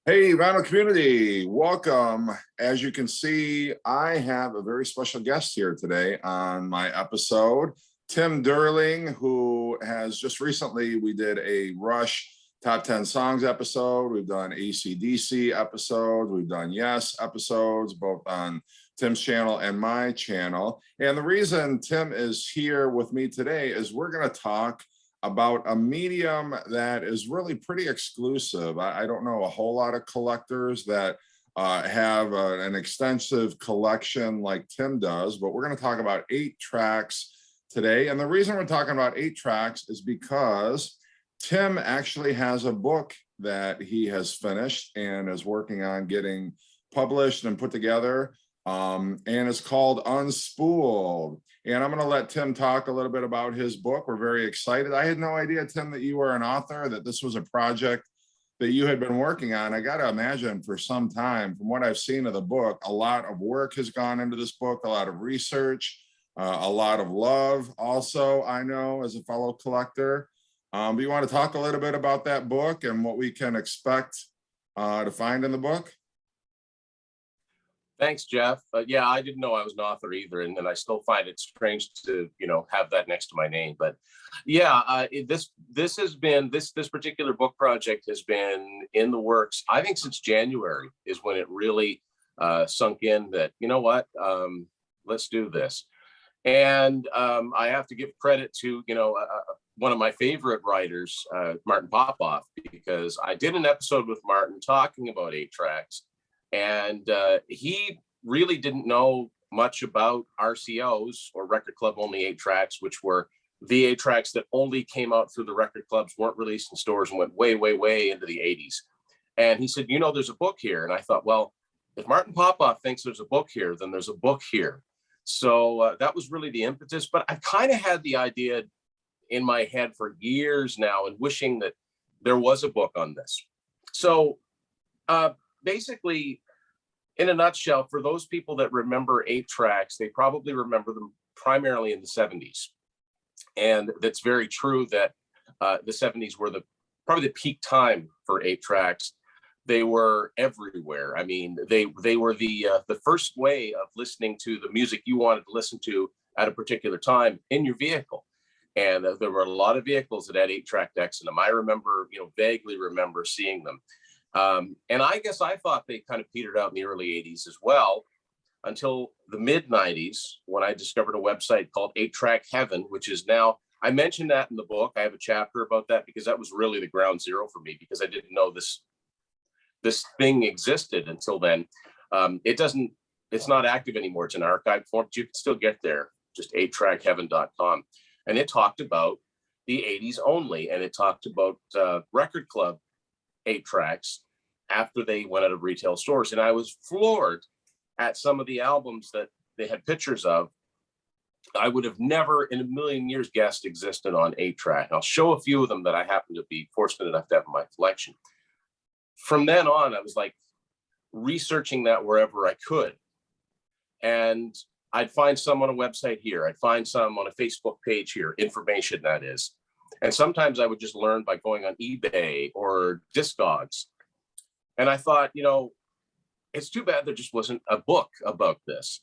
Hey, vinyl community, welcome. As you can see, I have a very special guest here today on my episode, Tim Durling, who has just recently, we did a Rush Top 10 Songs episode. We've done AC/DC episodes. We've done Yes episodes, both on Tim's channel and my channel. And the reason Tim is here with me today is we're going to talk about a medium that is really pretty exclusive. I don't know a whole lot of collectors that have an extensive collection like Tim does, but we're going to talk about 8 tracks today. And the reason we're talking about 8 tracks is because Tim actually has a book that he has finished and is working on getting published and put together. And it's called Unspooled. And I'm going to let Tim talk a little bit about his book. We're very excited. I had no idea, Tim, that you were an author, that this was a project that you had been working on. I got to imagine for some time, from what I've seen of the book, a lot of work has gone into this book, a lot of research, a lot of love also, I know, as a fellow collector. But you want to talk a little bit about that book and what we can expect to find in the book? Thanks, Jeff. Yeah, I didn't know I was an author either, and I still find it strange to have that next to my name. But yeah, this particular book project has been in the works. I think since January is when it really sunk in that let's do this. And I have to give credit to one of my favorite writers, Martin Popoff, because I did an episode with Martin talking about 8 tracks. And he really didn't know much about RCOs, or record club only 8 tracks, which were the 8 tracks that only came out through the record clubs, weren't released in stores, and went way, way, way into the 80s. And he said, there's a book here. And I thought, well, if Martin Popoff thinks there's a book here, then there's a book here. So that was really the impetus. But I kind of had the idea in my head for years now, and wishing that there was a book on this. So basically, in a nutshell, for those people that remember 8 tracks, they probably remember them primarily in the 70s. And that's very true that the 70s were probably the peak time for 8 tracks. They were everywhere. I mean, they were the first way of listening to the music you wanted to listen to at a particular time in your vehicle. And there were a lot of vehicles that had 8-track decks in them. I remember, vaguely remember seeing them. And I guess I thought they kind of petered out in the early 80s as well, until the mid 90s, when I discovered a website called 8-Track Heaven, which is now, I mentioned that in the book. I have a chapter about that because that was really the ground zero for me, because I didn't know this thing existed until then. It's not active anymore. It's an archive form, but you can still get there, just 8trackheaven.com. And it talked about the 80s only. And it talked about record club 8 tracks after they went out of retail stores. And I was floored at some of the albums that they had pictures of. I would have never in a million years guessed existed on 8-track. I'll show a few of them that I happen to be fortunate enough to have in my collection. From then on, I was like researching that wherever I could. And I'd find some on a website here. I'd find some on a Facebook page here, information that is. And sometimes I would just learn by going on eBay or Discogs. And I thought, it's too bad there just wasn't a book about this.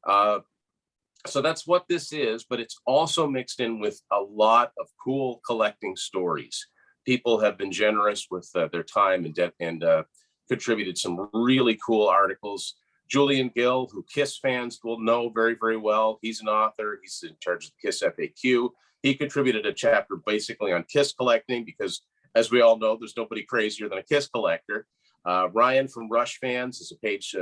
So that's what this is, but it's also mixed in with a lot of cool collecting stories. People have been generous with their time and contributed some really cool articles. Julian Gill, who Kiss fans will know very, very well. He's an author. He's in charge of the Kiss FAQ. He contributed a chapter basically on Kiss collecting, because as we all know, there's nobody crazier than a Kiss collector. Ryan from Rush Fans is a page,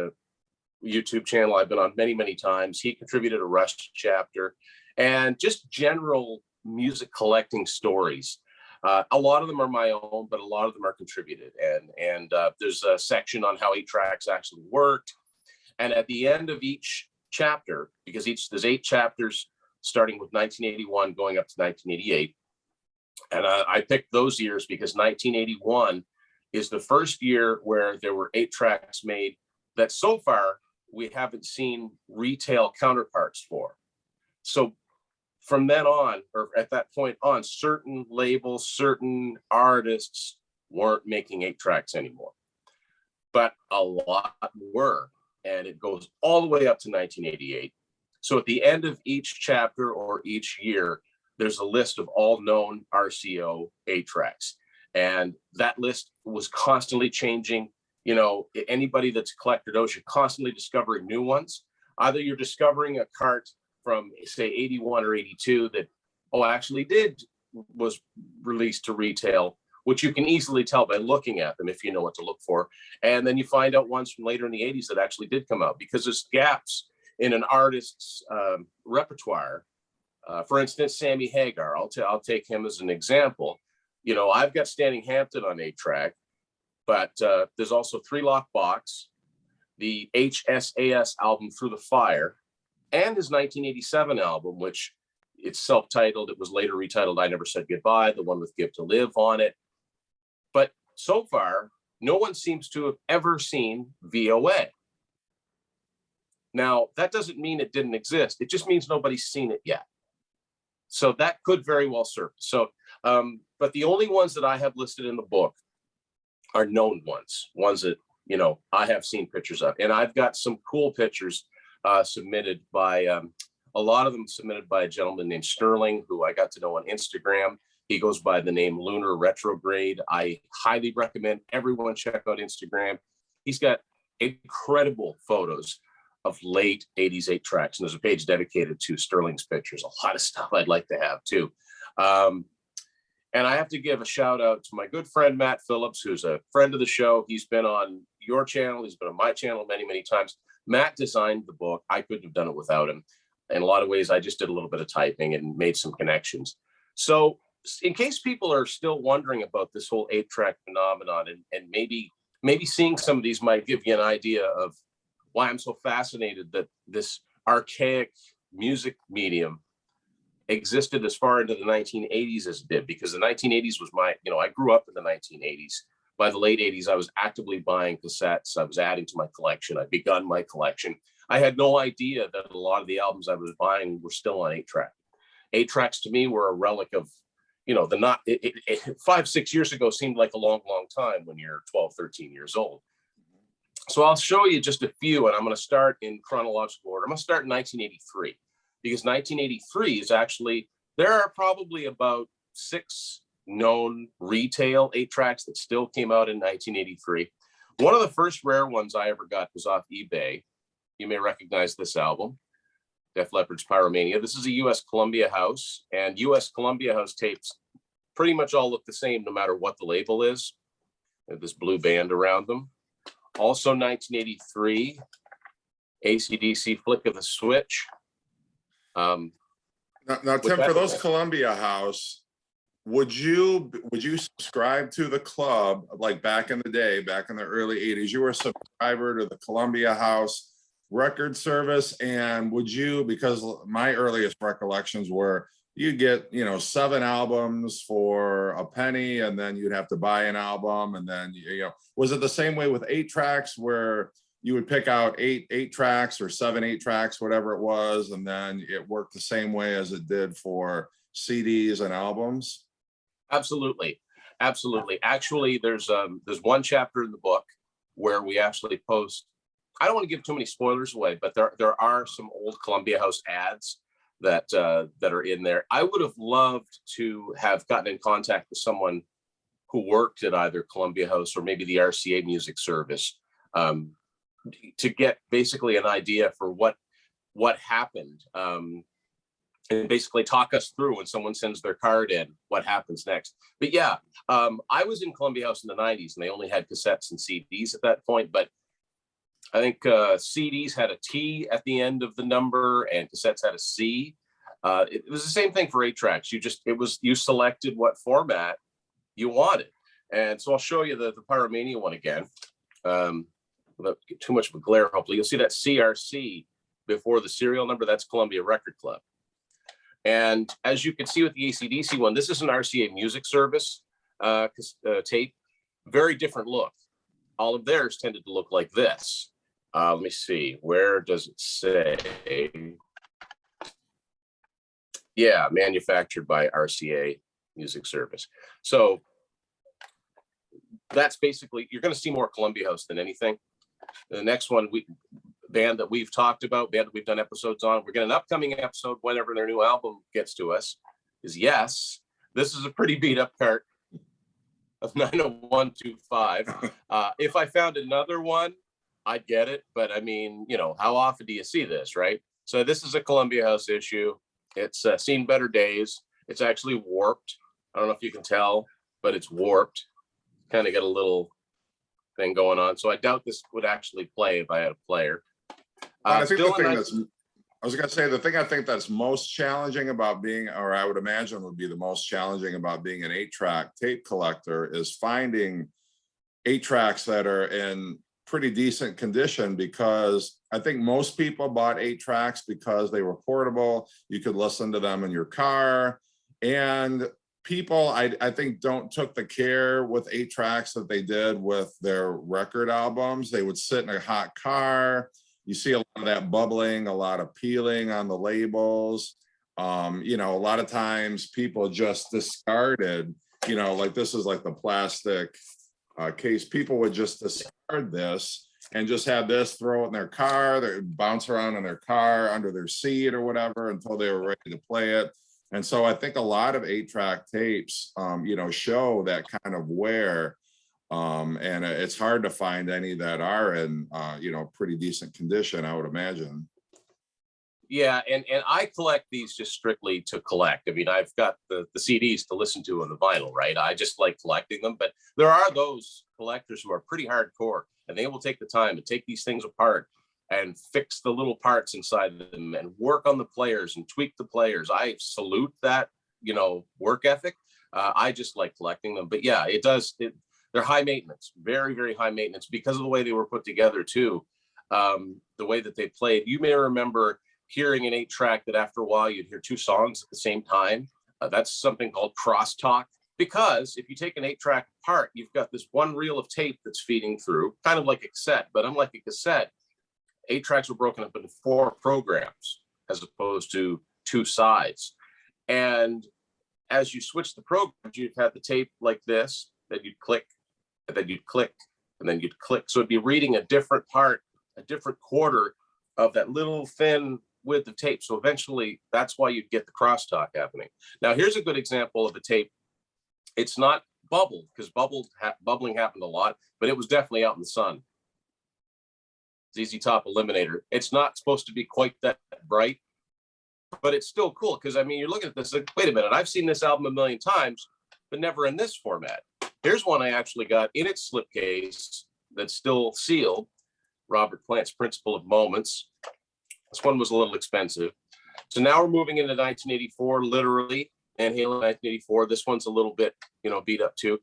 YouTube channel I've been on many, many times. He contributed a Rush chapter, and just general music collecting stories. A lot of them are my own, but a lot of them are contributed. And there's a section on how 8 tracks actually worked. And at the end of each chapter, because there's 8 chapters starting with 1981 going up to 1988. And I picked those years because 1981 is the first year where there were 8 tracks made that so far we haven't seen retail counterparts for. So from then on, or at that point on, certain labels, certain artists weren't making 8 tracks anymore. but a lot were. And it goes all the way up to 1988. So at the end of each chapter or each year, there's a list of all known RCO 8-tracks. And that list was constantly changing. You know, anybody that's a collector knows you're constantly discovering new ones. Either you're discovering a cart from, say, 81 or 82 that, actually was released to retail, which you can easily tell by looking at them if you know what to look for. And then you find out ones from later in the 80s that actually did come out, because there's gaps in an artist's repertoire. For instance, Sammy Hagar, I'll take him as an example. You know, I've got Standing Hampton on 8-track, but there's also Three Lock Box, the HSAS album Through the Fire, and his 1987 album, which it's self-titled. It was later retitled I Never Said Goodbye, the one with Give to Live on it. But so far, no one seems to have ever seen VOA. Now, that doesn't mean it didn't exist. It just means nobody's seen it yet. So that could very well surface. So, but the only ones that I have listed in the book are known ones that, you know, I have seen pictures of. And I've got some cool pictures submitted by, a lot of them submitted by a gentleman named Durling, who I got to know on Instagram. He goes by the name Lunar Retrograde. I highly recommend everyone check out Instagram. He's got incredible photos of late 80s 8-tracks. And there's a page dedicated to Sterling's pictures. A lot of stuff I'd like to have too. And I have to give a shout out to my good friend, Matt Phillips, who's a friend of the show. He's been on your channel. He's been on my channel many, many times. Matt designed the book. I couldn't have done it without him. In a lot of ways, I just did a little bit of typing and made some connections. So in case people are still wondering about this whole 8-track phenomenon, and maybe seeing some of these might give you an idea of why I'm so fascinated that this archaic music medium existed as far into the 1980s as it did, because the 1980s was I grew up in the 1980s. By the late 80s, I was actively buying cassettes. I was adding to my collection. I'd begun my collection. I had no idea that a lot of the albums I was buying were still on 8-track. 8-tracks to me were a relic of, 5-6 years ago seemed like a long, long time when you're 12, 13 years old. So I'll show you just a few, and I'm going to start in chronological order. I'm going to start in 1983, because 1983 is actually, there are probably about 6 known retail 8-tracks that still came out in 1983. One of the first rare ones I ever got was off eBay. You may recognize this album, Def Leppard's Pyromania. This is a US Columbia House, and US Columbia House tapes pretty much all look the same no matter what the label is. They have this blue band around them. Also 1983, AC/DC Flick of the Switch. Now, Tim, for those Columbia House, would you subscribe to the club, like back in the day, back in the early 80s? You were a subscriber to the Columbia House record service, and would you, because my earliest recollections were you get 7 albums for a penny, and then you'd have to buy an album, and then was it the same way with 8-tracks, where you would pick out eight tracks or 7 8-tracks, whatever it was, and then it worked the same way as it did for CDs and albums? Absolutely. Actually, there's one chapter in the book where we actually post, I don't want to give too many spoilers away, but there are some old Columbia House ads that are in there. I would have loved to have gotten in contact with someone who worked at either Columbia House or maybe the RCA Music Service, to get basically an idea for what happened, and basically talk us through when someone sends their card in, what happens next. But yeah, I was in Columbia House in the 90s, and they only had cassettes and CDs at that point, but I think CDs had a T at the end of the number and cassettes had a C. It was the same thing for 8-tracks. You selected what format you wanted. And so I'll show you the Pyromania one again. Without too much of a glare, hopefully. You'll see that CRC before the serial number. That's Columbia Record Club. And as you can see with the AC/DC one, this is an RCA Music Service tape. Very different look. All of theirs tended to look like this. Let me see. Where does it say? Yeah, manufactured by RCA Music Service. So that's basically, you're going to see more Columbia House than anything. The next one, band that we've talked about, band that we've done episodes on, we're getting an upcoming episode whenever their new album gets to us, is Yes. This is a pretty beat up part of 90125. If I found another one, I'd get it. But I mean, you know, how often do you see this, right? So this is a Columbia House issue. It's seen better days. It's actually warped. I don't know if you can tell, but it's warped. Kind of got a little thing going on. So I doubt this would actually play if I had a player. I think the thing that's, I was going to say, the thing I think that's most challenging about being, or I would imagine would be the most challenging about being an 8-track tape collector, is finding 8-tracks that are in pretty decent condition, because I think most people bought 8-tracks because they were portable. You could listen to them in your car, and people I think took the care with 8-tracks that they did with their record albums. They would sit in a hot car. You see a lot of that bubbling, a lot of peeling on the labels. You know, a lot of times people just discarded, you know, like this is like the plastic case. People would just discard this and just have this, throw it in their car, they would bounce around in their car, under their seat or whatever, until they were ready to play it. And so I think a lot of 8-track tapes, you know, show that kind of wear. And it's hard to find any that are in, you know, pretty decent condition, I would imagine. Yeah, and I collect these just strictly to collect. I mean, I've got the CDs to listen to on the vinyl, right? I just like collecting them. But there are those collectors who are pretty hardcore, and they will take the time to take these things apart and fix the little parts inside them and work on the players and tweak the players. I salute that, you know, work ethic. I just like collecting them. But yeah, they're high maintenance, very, very high maintenance, because of the way they were put together too. The way that they played. You may remember hearing an 8-track that after a while you'd hear 2 songs at the same time. That's something called crosstalk. Because if you take an 8-track apart, you've got this one reel of tape that's feeding through, kind of like a cassette. But unlike a cassette, 8 tracks were broken up into 4 programs as opposed to 2 sides. And as you switch the programs, you'd have the tape like this, then you'd click, and then you'd click, and then you'd click. So it'd be reading a different part, a different quarter of that little thin width of tape. So eventually that's why you'd get the crosstalk happening. Now, here's a good example of a tape. It's not bubbled, because bubbling happened a lot, but it was definitely out in the sun. ZZ Top Eliminator. It's not supposed to be quite that bright, but it's still cool, because I mean, you're looking at this like, wait a minute, I've seen this album a million times, but never in this format. Here's one I actually got in its slipcase that's still sealed. Robert Plant's Principle of Moments. This one was a little expensive. So now we're moving into 1984, literally, and Halo 1984. This one's a little bit, you know, beat up too.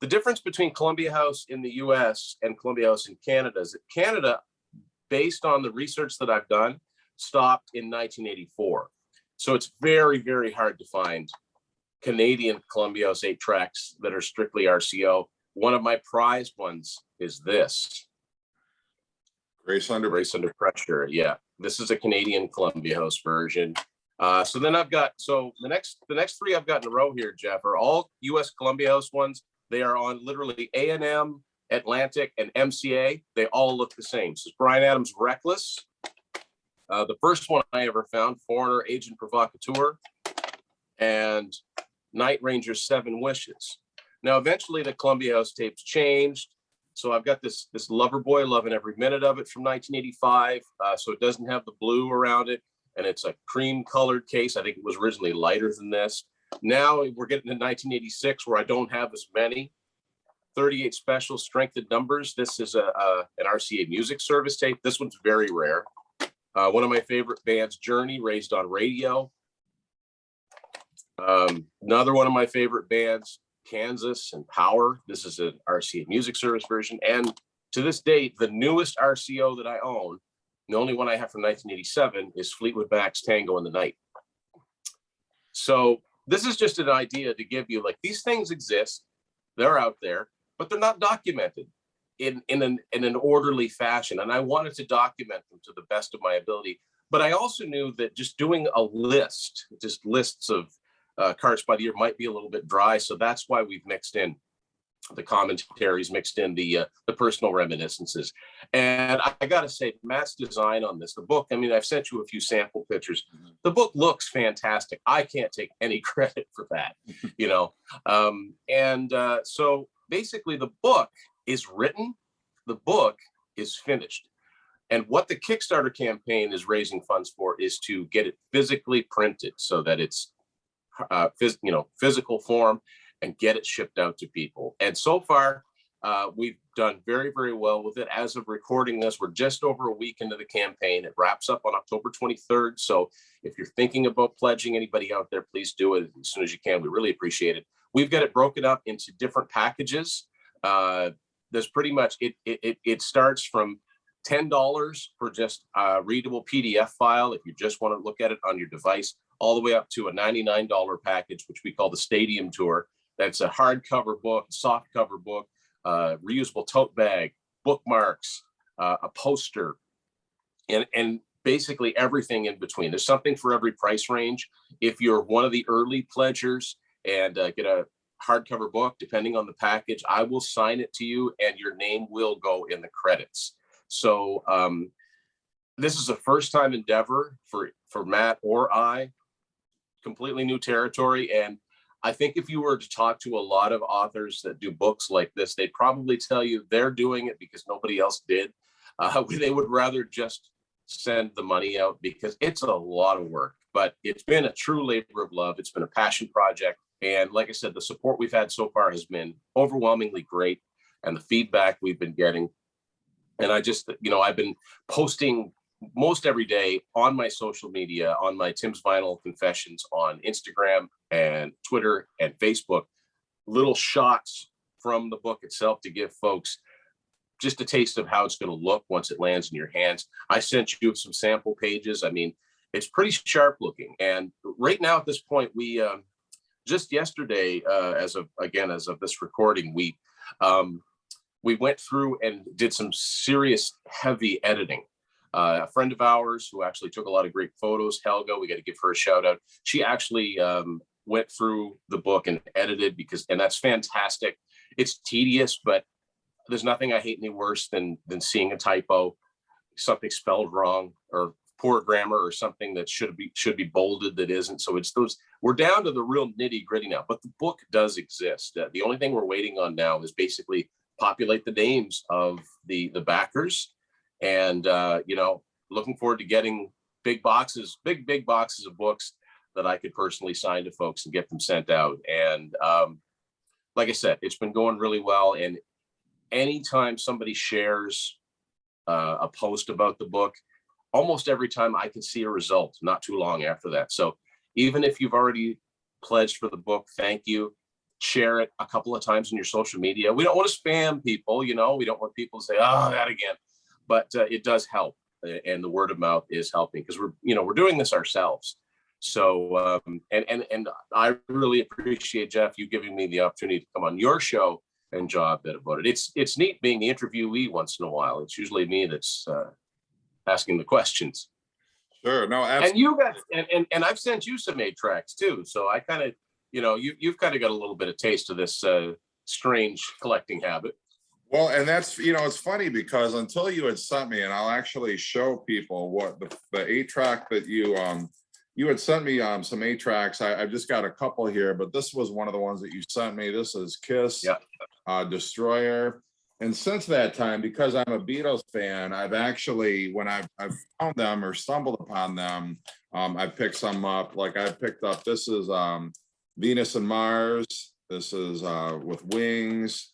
The difference between Columbia House in the US and Columbia House in Canada is that Canada, based on the research that I've done, stopped in 1984. So it's very, very hard to find Canadian Columbia House 8-tracks that are strictly RCO. One of my prized ones is this. Grace Under Pressure. Yeah, this is a Canadian Columbia House version. So then I've got, so the next 3 I've got in a row here, Jeff, are all US Columbia House ones. They are on literally A&M, Atlantic, and MCA. They all look the same. So it's Bryan Adams' Reckless. The first one I ever found, Foreigner, Agent Provocateur, and Night Ranger's 7 Wishes. Now, eventually the Columbia House tapes changed. So I've got this Loverboy, loving every minute of it, from 1985. So it doesn't have the blue around it, and it's a cream colored case. I think it was originally lighter than this. Now we're getting to 1986, where I don't have as many. 38 Special Strengthened Numbers. This is an RCA Music Service tape. This one's very rare. One of my favorite bands, Journey, Raised on Radio. Another one of my favorite bands, Kansas and Power. This is an RCA Music Service version. And to this date, the newest RCO that I own, the only one I have from 1987, is Fleetwood Mac's Tango in the Night. So this is just an idea to give you, like, these things exist, they're out there, but they're not documented in an orderly fashion. And I wanted to document them to the best of my ability. But I also knew that just doing a list, just lists of Carts by the Year, might be a little bit dry. So that's why we've mixed in the commentaries mixed in, the personal reminiscences. And I got to say, Matt's design on this, the book, I mean, I've sent you a few sample pictures. The book looks fantastic. I can't take any credit for that, you know. So basically the book is written, the book is finished. And what the Kickstarter campaign is raising funds for is to get it physically printed so that it's physical form, and get it shipped out to people. And so far, we've done very, very well with it. As of recording this, we're just over a week into the campaign. It wraps up on October 23rd. So if you're thinking about pledging, anybody out there, please do it as soon as you can. We really appreciate it. We've got it broken up into different packages. There's pretty much, it starts from $10 for just a readable PDF file if you just want to look at it on your device, all the way up to a $99 package, which we call the Stadium Tour. That's a hardcover book, soft cover book, reusable tote bag, bookmarks, a poster, and basically everything in between. There's something for every price range. If you're one of the early pledgers and get a hardcover book, depending on the package, I will sign it to you and your name will go in the credits. So this is a first-time endeavor for Matt or I, completely new territory. And I think if you were to talk to a lot of authors that do books like this, they'd probably tell you they're doing it because nobody else did. They would rather just send the money out because it's a lot of work, but it's been a true labor of love. It's been a passion project. And like I said, the support we've had so far has been overwhelmingly great, and the feedback we've been getting. And I just, I've been posting most every day on my social media, on my Tim's Vinyl Confessions on Instagram and Twitter and Facebook, little shots from the book itself to give folks just a taste of how it's going to look once it lands in your hands. I sent you some sample pages. I mean, it's pretty sharp looking. And right now at this point, we just yesterday, as of this recording, we went through and did some serious heavy editing. A friend of ours who actually took a lot of great photos, Helga, we got to give her a shout out. She actually went through the book and edited and that's fantastic. It's tedious, but there's nothing I hate any worse than seeing a typo, something spelled wrong, or poor grammar, or something that should be bolded that isn't. So it's those, we're down to the real nitty gritty now, but the book does exist. The only thing we're waiting on now is basically populate the names of the backers. And, looking forward to getting big boxes of books that I could personally sign to folks and get them sent out. And like I said, it's been going really well. And anytime somebody shares a post about the book, almost every time I can see a result not too long after that. So even if you've already pledged for the book, thank you. Share it a couple of times in your social media. We don't want to spam people, we don't want people to say, oh, that again. But it does help, and the word of mouth is helping because we're doing this ourselves. So and I really appreciate, Jeff, you giving me the opportunity to come on your show and job bit about it. It's neat being the interviewee once in a while. It's usually me that's asking the questions. Sure, no, absolutely. And you guys, and I've sent you some 8 tracks too. So I kind of, you've kind of got a little bit of taste of this strange collecting habit. Well, and that's, it's funny because until you had sent me, and I'll actually show people what the 8-track that you had sent me some 8 tracks. I've just got a couple here, but this was one of the ones that you sent me. This is Kiss, Destroyer. And since that time, because I'm a Beatles fan, I've actually, when I've found them or stumbled upon them, I picked some up. Like I picked up, this is Venus and Mars. This is with Wings.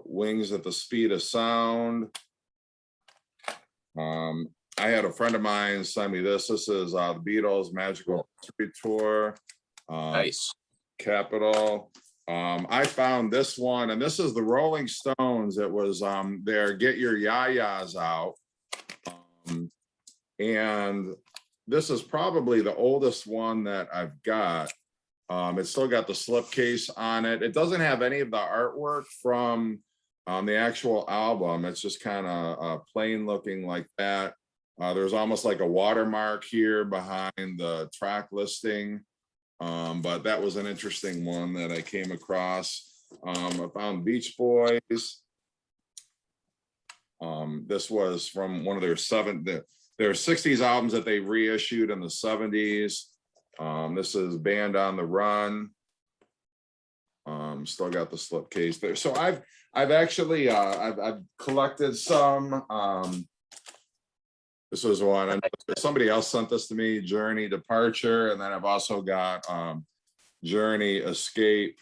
Wings at the Speed of Sound. I had a friend of mine send me this. This is the Beatles Magical Street Tour. Nice. Capitol. I found this one, and this is the Rolling Stones. It was their Get Your Ya-Ya's Out. And this is probably the oldest one that I've got. It's still got the slipcase on it. It doesn't have any of the artwork from the actual album. It's just kind of plain looking like that. There's almost like a watermark here behind the track listing. But that was an interesting one that I came across. I found Beach Boys. This was from one of their 60s albums that they reissued in the 70s. This is Band on the Run. Still got the slipcase there. So I've actually I've collected some. This was one, and somebody else sent this to me, Journey Departure, and then I've also got Journey Escape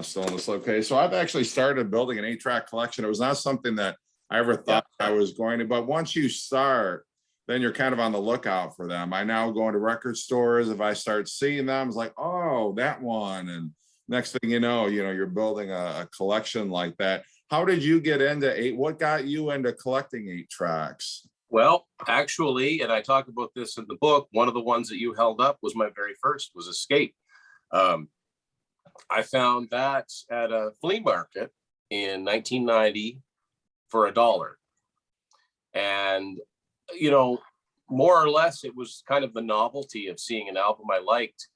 still in the slipcase. So I've actually started building an 8-track collection. It was not something that I ever thought I was going to, but once you start, then you're kind of on the lookout for them. I now go into record stores. If I start seeing them, it's like, oh, that one. And next thing you know, you're building a collection like that. How did you get into what got you into collecting 8 tracks? Well, actually, and I talk about this in the book, one of the ones that you held up was my very first, was Escape. I found that at a flea market in 1990 for $1. And, more or less, it was kind of the novelty of seeing an album I liked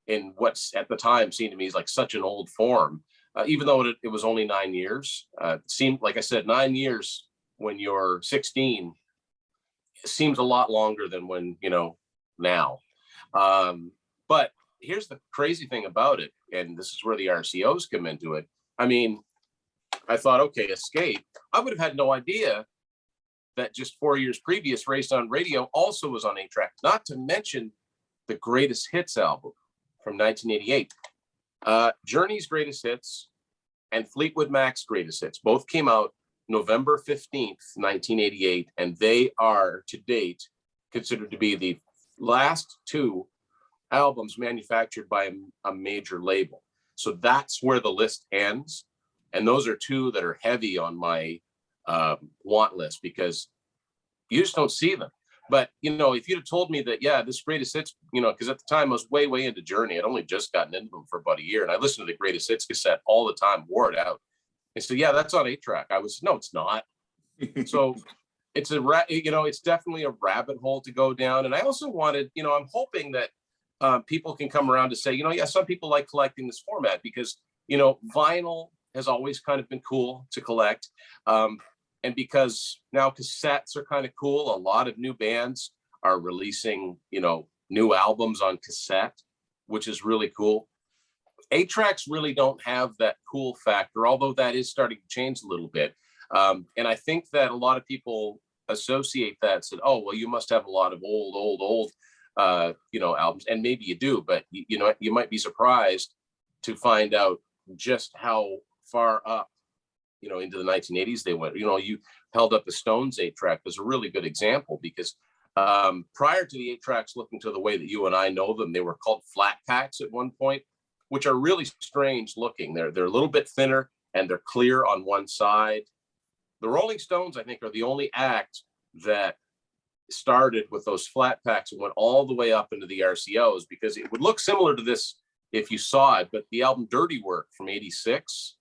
in what's at the time seemed to me like such an old form, even though it was only 9 years. It seemed, like I said, 9 years when you're 16 seems a lot longer than when, now. But here's the crazy thing about it, and this is where the RCOs come into it. I mean, I thought, okay, Escape. I would have had no idea that just 4 years previous, Raised on Radio also was on 8-track, not to mention the Greatest Hits album from 1988. Journey's Greatest Hits and Fleetwood Mac's Greatest Hits both came out November 15th, 1988, and they are to date considered to be the last 2 albums manufactured by a major label. So that's where the list ends. And those are 2 that are heavy on my want list because you just don't see them. But, if you'd have told me that, this Greatest Hits, because at the time I was way into Journey. I'd only just gotten into them for about a year. And I listened to the Greatest Hits cassette all the time, wore it out. And so, that's on 8-track. No, it's not. So it's it's definitely a rabbit hole to go down. And I also wanted, I'm hoping that people can come around to say, some people like collecting this format because, vinyl has always kind of been cool to collect. And because now cassettes are kind of cool, a lot of new bands are releasing, new albums on cassette, which is really cool. 8-tracks really don't have that cool factor, although that is starting to change a little bit. And I think that a lot of people associate that, said, oh, well, you must have a lot of old, albums. And maybe you do, but you might be surprised to find out just how far up, into the 1980s they went. You held up the Stones 8-track as a really good example because prior to the 8-tracks looking to the way that you and I know them, they were called flat packs at one point, which are really strange looking. They're a little bit thinner and they're clear on one side. The Rolling Stones, I think, are the only act that started with those flat packs and went all the way up into the RCOs because it would look similar to this if you saw it, but the album Dirty Work from '86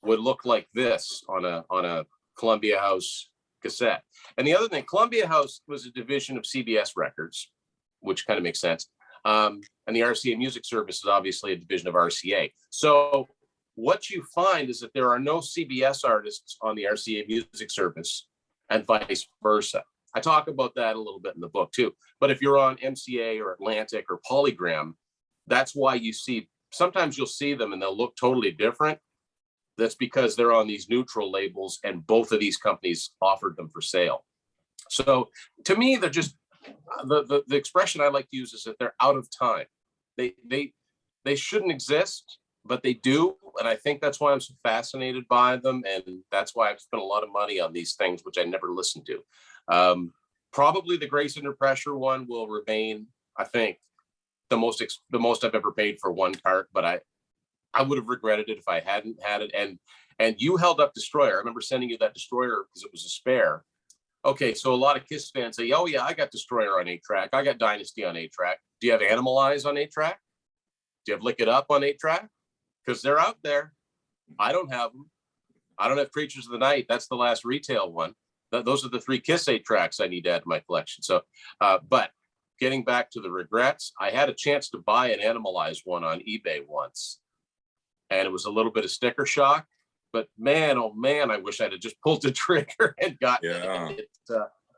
would look like this on a Columbia House cassette. And the other thing, Columbia House was a division of CBS Records, which kind of makes sense. And the RCA Music Service is obviously a division of RCA. So what you find is that there are no CBS artists on the RCA Music Service and vice versa. I talk about that a little bit in the book too. But if you're on MCA or Atlantic or Polygram, that's why you see, sometimes you'll see them and they'll look totally different. That's because they're on these neutral labels and both of these companies offered them for sale. So to me, they're just, the expression I like to use is that they're out of time. They shouldn't exist, but they do. And I think that's why I'm so fascinated by them. And that's why I've spent a lot of money on these things, which I never listened to. Probably the Grace Under Pressure one will remain, I think, the most I've ever paid for one cart, but I would have regretted it if I hadn't had it. And you held up Destroyer. I remember sending you that Destroyer because it was a spare. Okay, so a lot of Kiss fans say, oh yeah, I got Destroyer on 8-track. I got Dynasty on 8-track. Do you have Animalize on 8-track? Do you have Lick It Up on 8-track? Because they're out there. I don't have them. I don't have Creatures of the Night. That's the last retail one. Those are the 3 Kiss 8-tracks I need to add to my collection. So, but getting back to the regrets, I had a chance to buy an Animalize one on eBay once. and it was a little bit of sticker shock. But man, oh man, I wish I'd have just pulled the trigger and gotten it.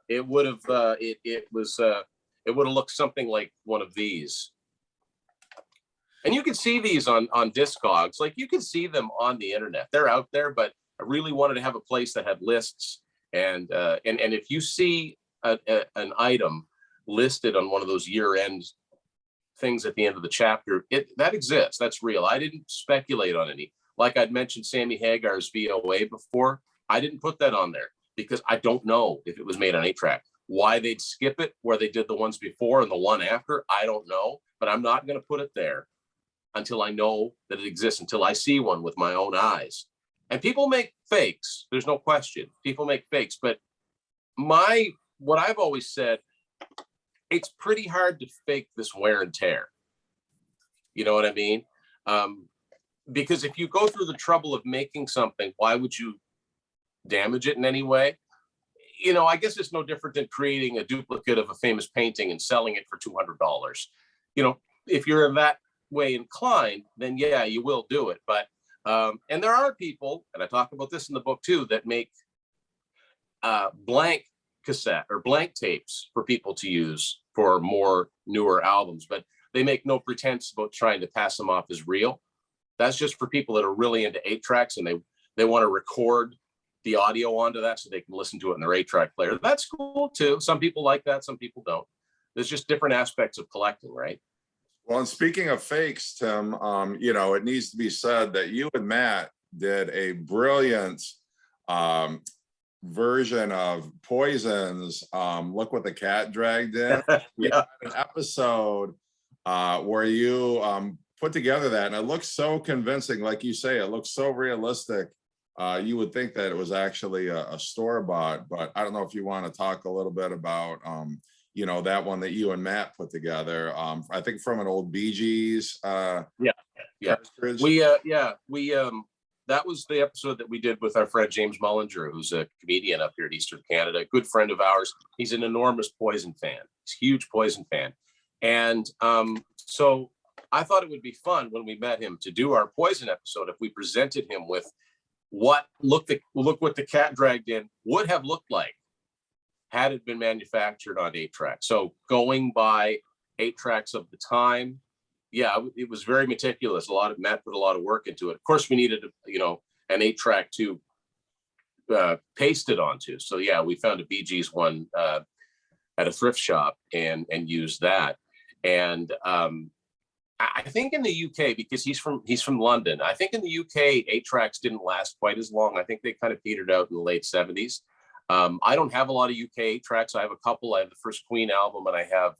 It would have it would have looked something like one of these. And you can see these on Discogs. Like, you can see them on the internet. They're out there, but I really wanted to have a place that had lists. And if you see an item listed on one of those year-end things at the end of the chapter, that exists. That's real. I didn't speculate on any. Like I'd mentioned Sammy Hagar's VOA before. I didn't put that on there because I don't know if it was made on 8-track. Why they'd skip it where they did the ones before and the one after, I don't know. But I'm not going to put it there until I know that it exists, until I see one with my own eyes. And people make fakes. There's no question. People make fakes. But what I've always said, it's pretty hard to fake this wear and tear. You know what I mean? Because if you go through the trouble of making something, why would you damage it in any way? You know, I guess it's no different than creating a duplicate of a famous painting and selling it for $200. You know, if you're in that way inclined, then yeah, you will do it. But and there are people, and I talk about this in the book too, that make blank cassette or blank tapes for people to use for more newer albums, but they make no pretense about trying to pass them off as real. That's just for people that are really into 8-tracks and they want to record the audio onto that so they can listen to it in their 8-track player. That's cool too. Some people like that, some people don't. There's just different aspects of collecting, right? Well, and speaking of fakes, Tim, you know, it needs to be said that you and Matt did a brilliant version of Poison's Look What the Cat Dragged In. Yeah. An episode where you put together that, and it looks so convincing. Like you say, it looks so realistic. You would think that it was actually a store-bought, but I don't know if you want to talk a little bit about you know, that one that you and Matt put together. I think from an old Bee Gees cartridge. We that was the episode that we did with our friend James Mullinger, who's a comedian up here in Eastern Canada, a good friend of ours. He's an enormous Poison fan. He's a huge Poison fan. And so I thought it would be fun when we met him to do our Poison episode if we presented him with what Look What the Cat Dragged In would have looked like had it been manufactured on 8-track. So going by 8-tracks of the time, yeah, it was very meticulous. Matt put a lot of work into it. Of course, we needed, you know, an 8-track to paste it onto. So yeah, we found a Bee Gees one at a thrift shop and used that. And I think in the UK, because he's from London, I think in the UK 8-tracks didn't last quite as long. I think they kind of petered out in the late 70s. I don't have a lot of UK 8-tracks. I have a couple. I have the first Queen album, and I have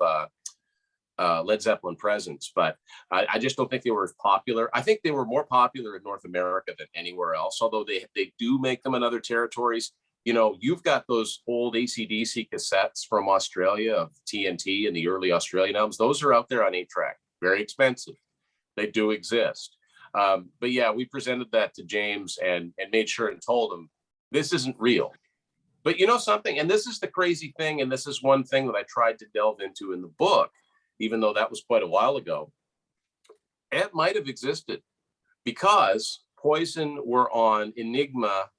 Led Zeppelin Presence, but I just don't think they were as popular. I think they were more popular in North America than anywhere else, although they do make them in other territories. You know, you've got those old AC/DC cassettes from Australia of TNT and the early Australian albums. Those are out there on 8-track, very expensive. They do exist. But yeah, we presented that to James and made sure and told him, this isn't real. But you know something, and this is the crazy thing, and this is one thing that I tried to delve into in the book, even though that was quite a while ago. It might have existed because Poison were on Enigma,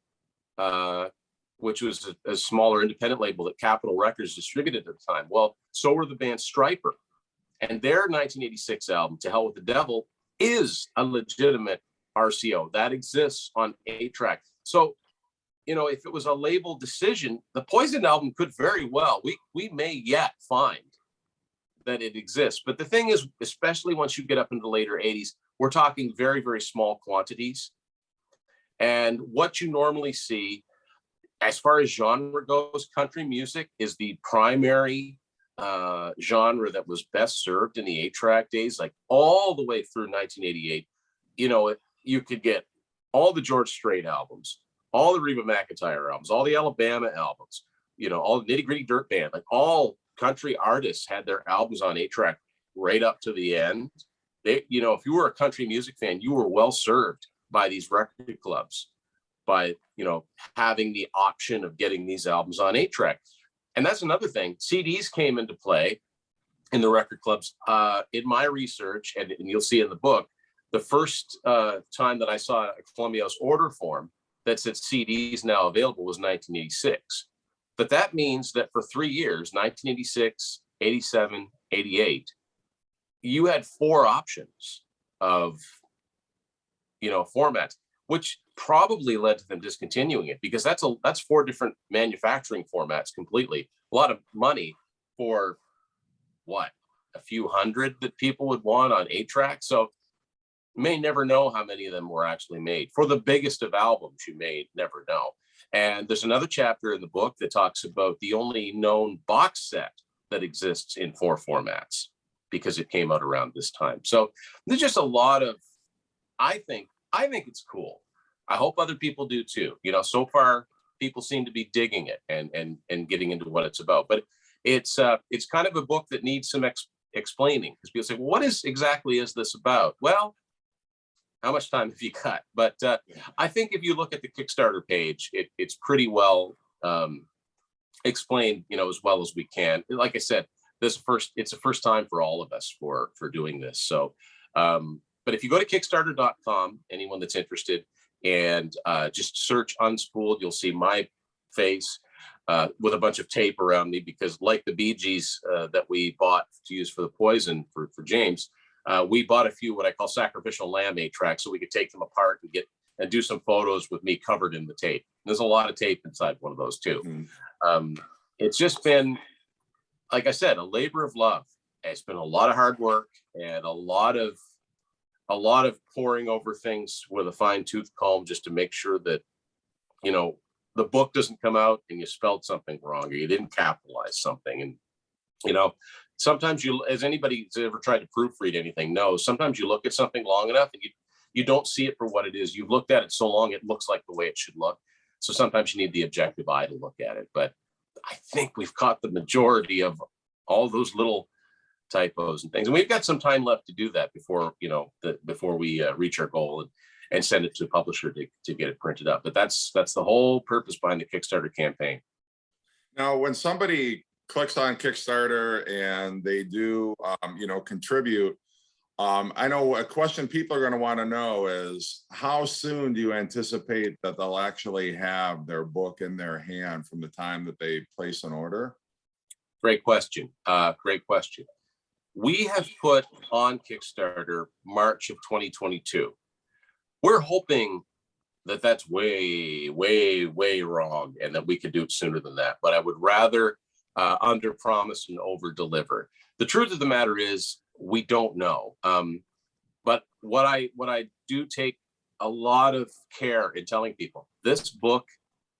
which was a smaller independent label that Capitol Records distributed at the time. Well, so were the band Striper. And their 1986 album, To Hell with the Devil, is a legitimate RCO. That exists on 8-track. So, you know, if it was a label decision, the Poison album could very well, we may yet find that it exists. But the thing is, especially once you get up into the later 80s, we're talking very, very small quantities. And what you normally see, as far as genre goes, country music is the primary genre that was best served in the 8-track days, like all the way through 1988. You know, you could get all the George Strait albums, all the Reba McEntire albums, all the Alabama albums, you know, all the Nitty Gritty Dirt Band, like all country artists had their albums on 8-track right up to the end. They, you know, if you were a country music fan, you were well served by these record clubs, by, you know, having the option of getting these albums on 8-track. And that's another thing. CDs came into play in the record clubs. In my research, and you'll see in the book, The first time that I saw a Columbia House order form that said CDs now available was 1986. But that means that for 3 years, 1986, 87, 88, you had 4 options of, formats, which probably led to them discontinuing it, because that's 4 different manufacturing formats completely. A lot of money for what, a few hundred that people would want on 8-track. So you may never know how many of them were actually made. For the biggest of albums, you may never know. And there's another chapter in the book that talks about the only known box set that exists in 4 formats, because it came out around this time. So there's just a lot of, I think it's cool. I hope other people do too. So far people seem to be digging it and getting into what it's about. But it's kind of a book that needs some explaining, because people say, well, what exactly is this about? Well, how much time have you got? But I think if you look at the Kickstarter page, it's pretty well explained, as well as we can. Like I said, it's the first time for all of us for doing this. So, but if you go to Kickstarter.com, anyone that's interested, and just search Unspooled, you'll see my face with a bunch of tape around me, because like the Bee Gees that we bought to use for the Poison for James, we bought a few what I call sacrificial lamb 8-tracks, so we could take them apart and do some photos with me covered in the tape. There's a lot of tape inside one of those too. It's just been, like I said, a labor of love. It's been a lot of hard work and a lot of poring over things with a fine-tooth comb, just to make sure that, the book doesn't come out and you spelled something wrong, or you didn't capitalize something. And, sometimes as anybody who's ever tried to proofread anything knows, sometimes you look at something long enough and you don't see it for what it is. You've looked at it so long, it looks like the way it should look. So sometimes you need the objective eye to look at it. But I think we've caught the majority of all those little typos and things. And we've got some time left to do that before, before we reach our goal and send it to a publisher to get it printed up. But that's the whole purpose behind the Kickstarter campaign. Now, when somebody clicks on Kickstarter and they do, contribute, I know a question people are going to want to know is, how soon do you anticipate that they'll actually have their book in their hand from the time that they place an order? Great question. Great question. We have put on Kickstarter March of 2022. We're hoping that that's way, way, way wrong, and that we could do it sooner than that. But I would rather under promise and over deliver. The truth of the matter is, we don't know. But what I do take a lot of care in telling people, this book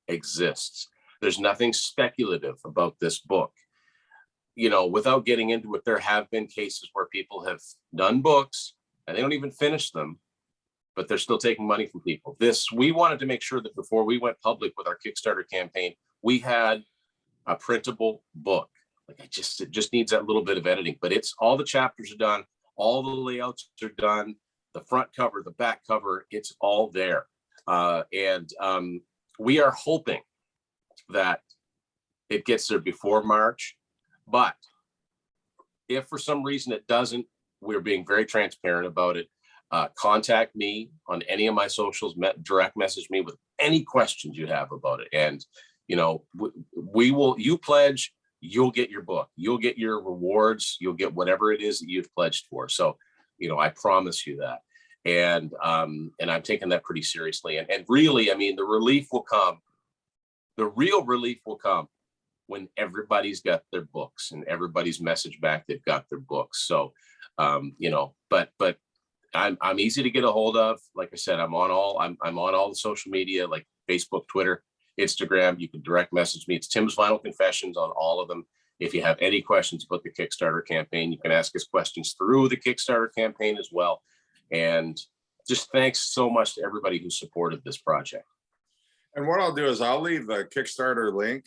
exists. There's nothing speculative about this book. Without getting into it, there have been cases where people have done books and they don't even finish them, but they're still taking money from people. We wanted to make sure that before we went public with our Kickstarter campaign, we had a printable book. Like it just needs that little bit of editing, but it's all the chapters are done, all the layouts are done, the front cover, the back cover, it's all there. And we are hoping that it gets there before March. But if for some reason it doesn't, we're being very transparent about it. Contact me on any of my socials, direct message me with any questions you have about it. And, we will, you pledge, you'll get your book, you'll get your rewards, you'll get whatever it is that you've pledged for. So, I promise you that. And I'm taking that pretty seriously. And really, I mean, the relief will come. The real relief will come when everybody's got their books and everybody's messaged back they've got their books. So, but I'm easy to get a hold of. Like I said, I'm on all the social media, like Facebook, Twitter, Instagram. You can direct message me. It's Tim's Vinyl Confessions on all of them. If you have any questions about the Kickstarter campaign, you can ask us questions through the Kickstarter campaign as well. And just thanks so much to everybody who supported this project. And what I'll do is I'll leave the Kickstarter link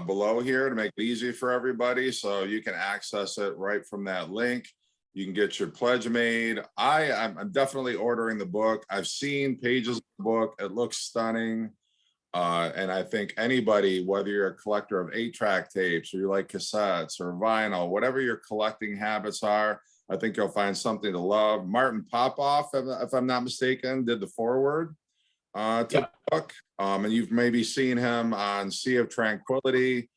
below here to make it easy for everybody, so you can access it right from that link. You can get your pledge made. I'm definitely ordering the book. I've seen pages of the book. It looks stunning. And I think anybody, whether you're a collector of 8-track tapes or you like cassettes or vinyl, whatever your collecting habits are, I think you'll find something to love. Martin Popoff, if I'm not mistaken, did the foreword to the book. And you've maybe seen him on Sea of Tranquility.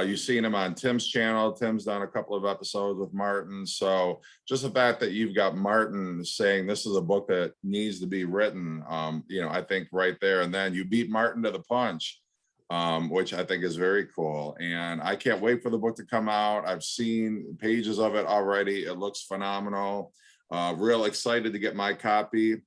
You've seen him on Tim's channel. Tim's done a couple of episodes with Martin. So just the fact that you've got Martin saying this is a book that needs to be written, I think right there. And then you beat Martin to the punch, which I think is very cool. And I can't wait for the book to come out. I've seen pages of it already. It looks phenomenal. Real excited to get my copy.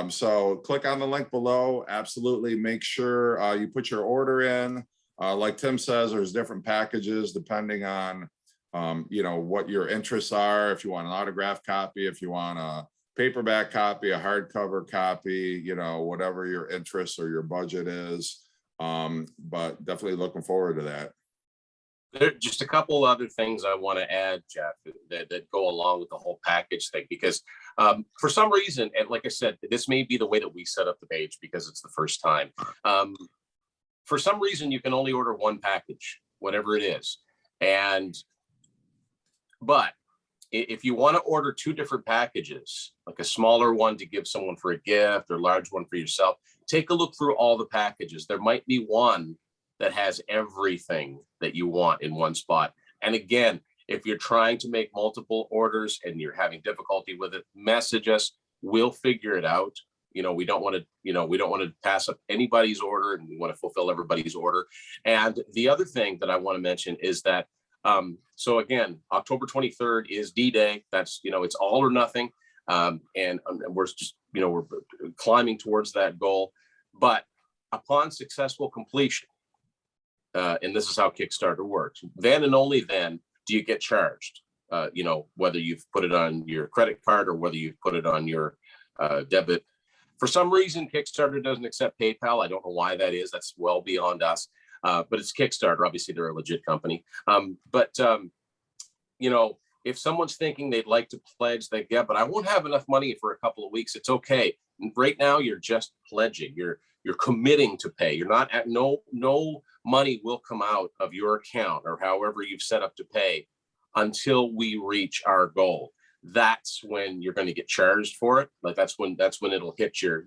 So click on the link below. Absolutely make sure you put your order in. Like Tim says, there's different packages depending on, what your interests are. If you want an autographed copy, if you want a paperback copy, a hardcover copy, whatever your interests or your budget is. But definitely looking forward to that. There are just a couple other things I want to add, Jeff, that go along with the whole package thing, because for some reason, and like I said, this may be the way that we set up the page because it's the first time. For some reason, you can only order one package, whatever it is. But if you want to order two different packages, like a smaller one to give someone for a gift or a large one for yourself, take a look through all the packages. There might be one that has everything that you want in one spot. And again, if you're trying to make multiple orders and you're having difficulty with it, message us. We'll figure it out. We don't want to pass up anybody's order, and we want to fulfill everybody's order. And the other thing that I want to mention is that, so again, October 23rd is D-Day. That's, it's all or nothing. And we're just, we're climbing towards that goal. But upon successful completion, and this is how Kickstarter works, then and only then do you get charged, whether you've put it on your credit card or whether you've put it on your debit. For some reason, Kickstarter doesn't accept PayPal. I don't know why that is. That's well beyond us. But it's Kickstarter. Obviously, they're a legit company. If someone's thinking they'd like to pledge, but I won't have enough money for a couple of weeks. It's okay. Right now, you're just pledging. You're committing to pay. You're not at no money will come out of your account or however you've set up to pay until we reach our goal. That's when you're going to get charged for it. Like that's when it'll hit you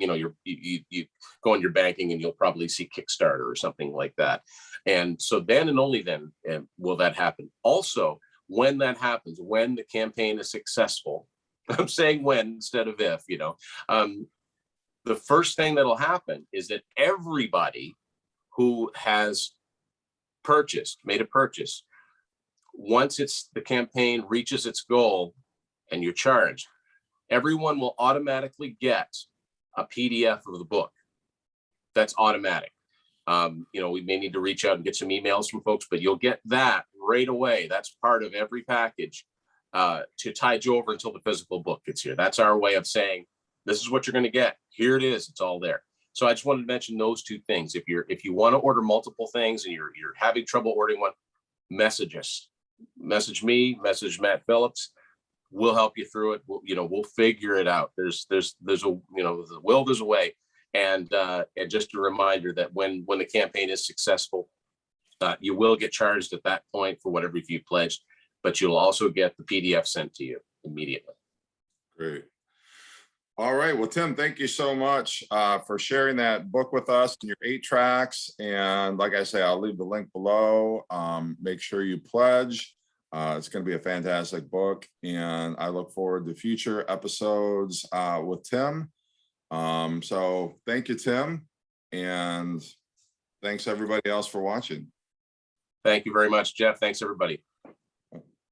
go on your banking and you'll probably see Kickstarter or something like that. And so then and only then will that happen. Also, when that happens, when the campaign is successful, I'm saying when instead of if, the first thing that'll happen is that everybody who has made a purchase, once the campaign reaches its goal, and you're charged, everyone will automatically get a PDF of the book. That's automatic. We may need to reach out and get some emails from folks, but you'll get that right away. That's part of every package to tide you over until the physical book gets here. That's our way of saying, this is what you're going to get. Here it is. It's all there. So I just wanted to mention those two things. If you want to order multiple things and you're having trouble ordering one, message us. Message me, message Matt Phillips. We'll help you through it. We'll figure it out. There's a there's a will, there's a way. And just a reminder that when the campaign is successful, you will get charged at that point for whatever you pledged, but you'll also get the PDF sent to you immediately. Great. All right. Well, Tim, thank you so much for sharing that book with us and your 8 tracks. And like I say, I'll leave the link below. Make sure you pledge. It's going to be a fantastic book, and I look forward to future episodes with Tim. So thank you, Tim, and thanks everybody else for watching. Thank you very much, Jeff. Thanks, everybody.